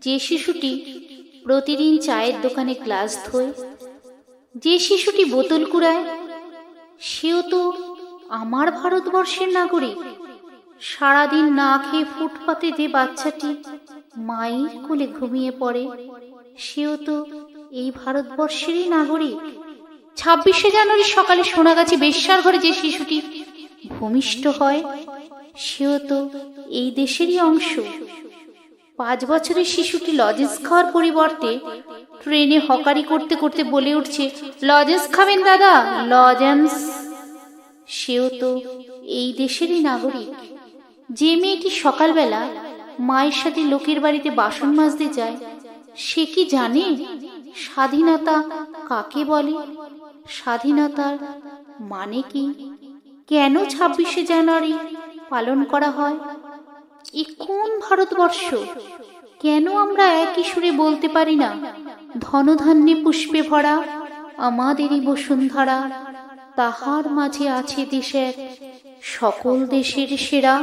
যে শিশুটি প্রতিদিন চায়ের দোকানে গ্লাস ধোয়, যে শিশুটি বোতল কুড়ায়, সেও তো আমার ভারতবর্ষের নাগরিক। সারাদিন না খেয়ে ফুটপাতে যে বাচ্চাটি মায়ের কোলে ঘুমিয়ে পড়ে, সেও তো এই ভারতবর্ষেরই নাগরিক। 26শে জানুয়ারি সকালে সোনাগাছি বেশ্যার ঘরে যে শিশুটি ভূমিষ্ঠ হয়, সেও তো এই দেশেরই অংশ। 5 বছরের শিশুটি লজেন্স খাওয়ার পরিবর্তে ট্রেনে হকারি করতে করতে বলে উঠছে, লজেন্স খাবেন দাদা, লজেন্স। সেও তো এই দেশেরই নাগরিক। যে মেয়েটি সকালবেলা মায়ের সাথে লোকের বাড়িতে বাসন মাজতে যায়, সে কি জানে স্বাধীনতা কাকে বলে? স্বাধীনতার মানে কি? কেন 26শে জানুয়ারি পালন করা হয়? এ কোন ভারতবর্ষ? কেন আমরা একই সুরে বলতে পারি না, ধনধান্যে পুষ্পে ভরা আমাদেরই বসুন্ধরা, তাহার মাঝে আছে দেশের সকল দেশের সেরা।